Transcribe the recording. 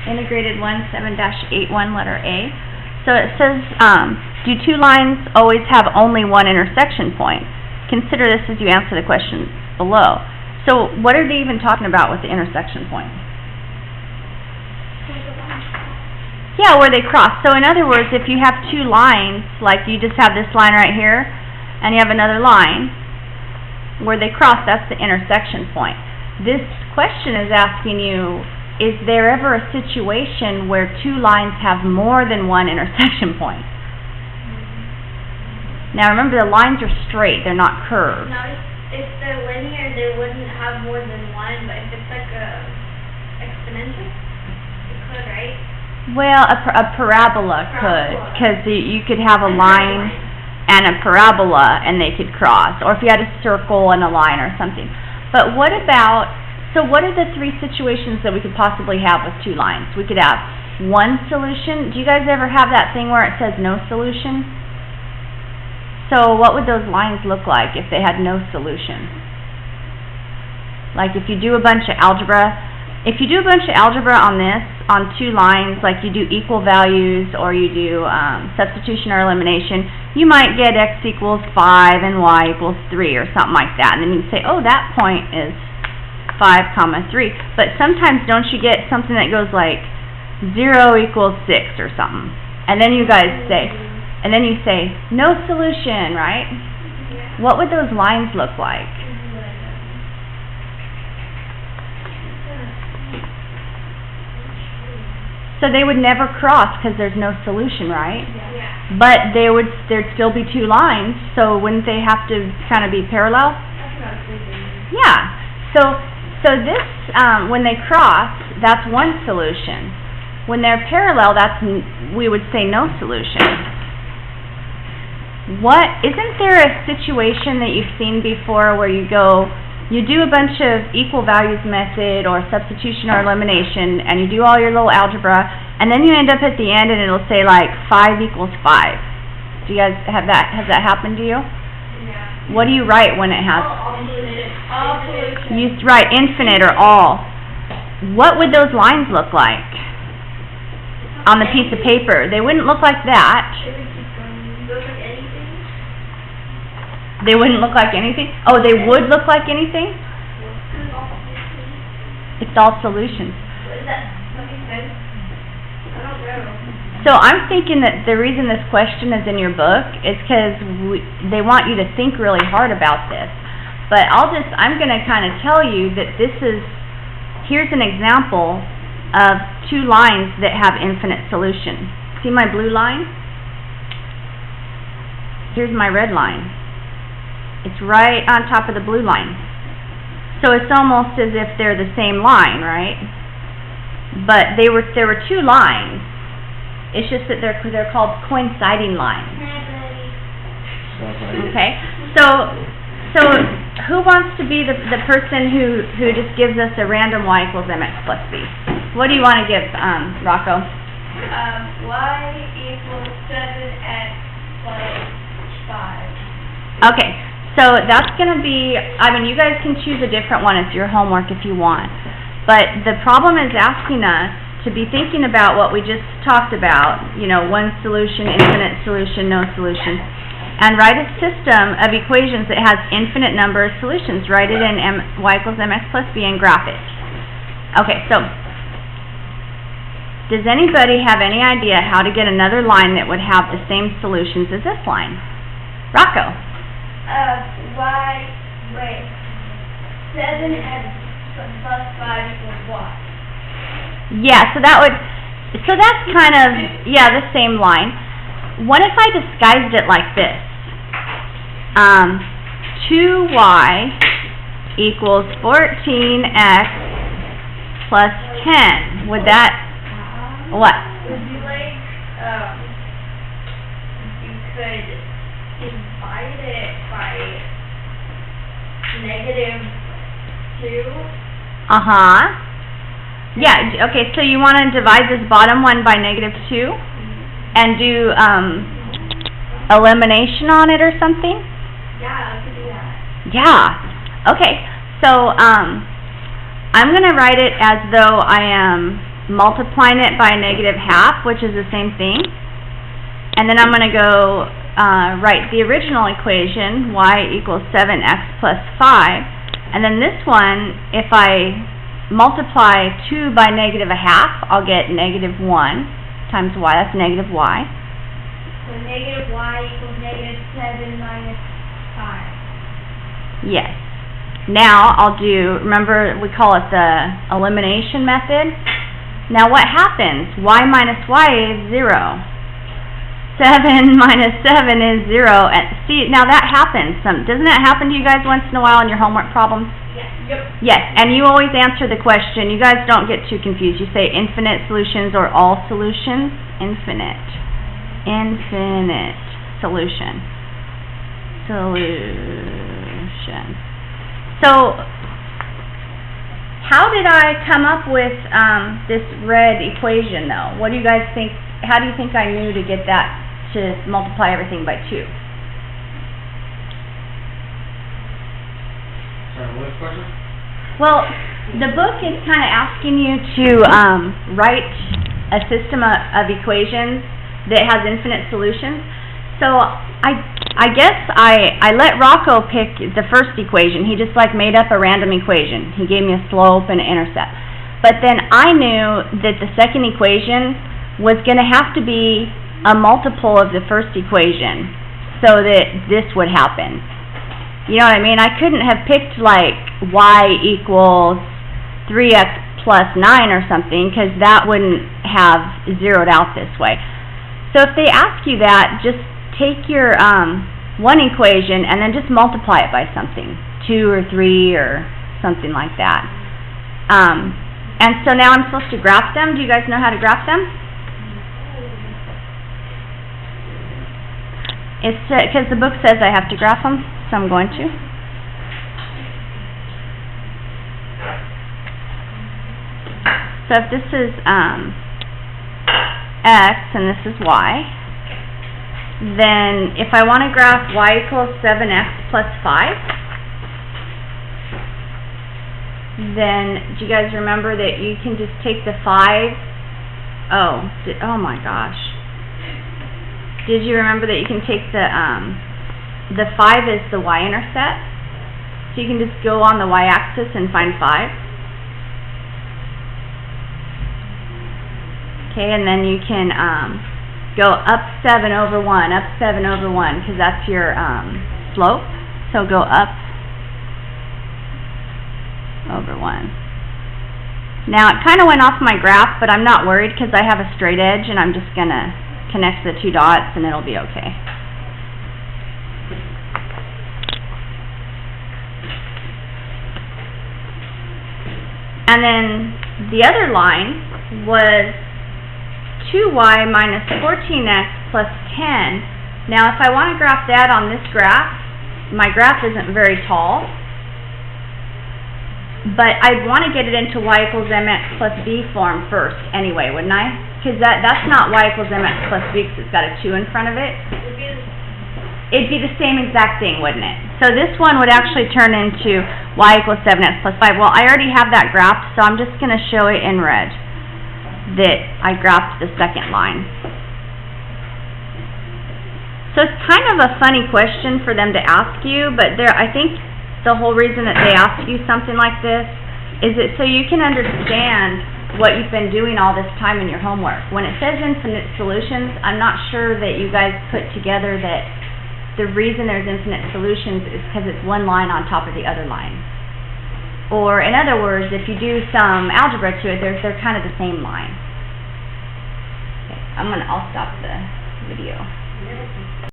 Integrated 17-81, letter A. So it says, do two lines always have only one intersection point? Consider this as you answer the question below. So what are they even talking about with the intersection point? Yeah, where they cross. So in other words, if you have two lines, like you just have this line right here, and you have another line, where they cross, that's the intersection point. This question is asking you, is there ever a situation where two lines have more than one intersection point? Now remember, the lines are straight, they're not curved. No, if they're linear, they wouldn't have more than one, but if it's like a exponential, it could, right? Well, a parabola could, because you could have a line and a parabola and they could cross, or if you had a circle and a line or something. But what about, so what are the three situations that we could possibly have with two lines? We could have one solution. Do you guys ever have that thing where it says no solution? So what would those lines look like if they had no solution? Like if you do a bunch of algebra, on this, on two lines, like you do equal values or you do substitution or elimination, you might get x equals 5 and y equals 3 or something like that. And then you can say, oh, that point is 5, 3. But sometimes don't you get something that goes like 0 equals 6 or something. And then you guys say, and then you say, no solution, right? Yeah. What would those lines look like? So they would never cross because there's no solution, right? Yeah. But there'd still be two lines, so wouldn't they have to kind of be parallel? That's what I was thinking. Yeah. So this, when they cross, that's one solution. When they're parallel, we would say no solution. Isn't there a situation that you've seen before where you do a bunch of equal values method or substitution or elimination, and you do all your little algebra, and then you end up at the end and it'll say like 5 equals 5. Do you guys has that happened to you? Yeah. What do you write when it has? All solutions. You write infinite or all. What would those lines look like on the piece of paper? They wouldn't look like that. They would look like anything? They wouldn't look like anything? Oh, they would look like anything? It's all solutions. Does that make sense? I don't know. So I'm thinking that the reason this question is in your book is because they want you to think really hard about this. But I'm going to kind of tell you that here's an example of two lines that have infinite solution. See my blue line? Here's my red line. It's right on top of the blue line. So it's almost as if they're the same line, right? But there were two lines. It's just that they're called coinciding lines. Okay? So who wants to be the person who just gives us a random y equals mx plus b? What do you want to give, Rocco? Y equals 7x plus 5. Okay. So that's going to be, you guys can choose a different one. It's your homework if you want. But the problem is asking us to be thinking about what we just talked about, one solution, infinite solution, no solution, and write a system of equations that has infinite number of solutions. Write it in y equals mx plus b and graph it. Okay, so does anybody have any idea how to get another line that would have the same solutions as this line? Rocco. 7x plus 5 equals what? Yeah, so that's kind of, the same line. What if I disguised it like this? 2y equals 14x plus 10. Would that, what? Would you like, you could divide it by -2. Yeah, okay, so you want to divide this bottom one by -2 and do elimination on it or something? Yeah, I could do that. Yeah. Okay, so I'm going to write it as though I am multiplying it by a negative half, which is the same thing. And then I'm going to go write the original equation, y equals 7x plus 5. And then this one, if I multiply 2 by negative a half, I'll get negative 1 times y. That's negative y. So negative y equals negative 7 minus 5. Yes. Now I'll do, remember we call it the elimination method. Now what happens? Y minus y is 0. 7 minus 7 is 0. And see, now that happens. Doesn't that happen to you guys once in a while in your homework problems? Yes. Yep. Yes, and you always answer the question. You guys don't get too confused. You say infinite solutions or all solutions. Infinite solution. So, how did I come up with this red equation, though? What do you guys think? How do you think I knew to get that to multiply everything by 2? Sorry, what was the question? Well, the book is kind of asking you to write a system of equations that has infinite solutions. So I guess I let Rocco pick the first equation. He just like made up a random equation. He gave me a slope and an intercept. But then I knew that the second equation was going to have to be a multiple of the first equation so that this would happen. You know what I mean? I couldn't have picked like y equals 3x plus 9 or something, because that wouldn't have zeroed out this way. So if they ask you that, just take your one equation and then just multiply it by something, 2 or 3 or something like that. And so now I'm supposed to graph them. Do you guys know how to graph them? It's because the book says I have to graph them, so I'm going to. So if this is x and this is y, then if I want to graph y equals 7x plus 5, then do you guys remember that you can just take the 5? Oh my gosh. Did you remember that you can take the 5 is the y-intercept? So you can just go on the y-axis and find 5. Okay, and then you can go up 7 over 1, up 7 over 1, because that's your slope. So go up over 1. Now it kind of went off my graph, but I'm not worried because I have a straight edge and I'm just going to connect the 2 dots and it'll be okay. And then the other line was 2y minus 14x plus 10. Now if I want to graph that on this graph, my graph isn't very tall, but I'd want to get it into y equals mx plus b form first anyway, wouldn't I? Because that's not y equals mx plus b because it's got a 2 in front of it. It'd be the same exact thing, wouldn't it? So this one would actually turn into y equals 7x plus 5. Well, I already have that graphed, so I'm just going to show it in red that I graphed the second line. So it's kind of a funny question for them to ask you, but I think the whole reason that they ask you something like this is that so you can understand what you've been doing all this time in your homework. When it says infinite solutions, I'm not sure that you guys put together that the reason there's infinite solutions is because it's one line on top of the other line. Or in other words, if you do some algebra to it, they're kind of the same line. Okay, I'll stop the video.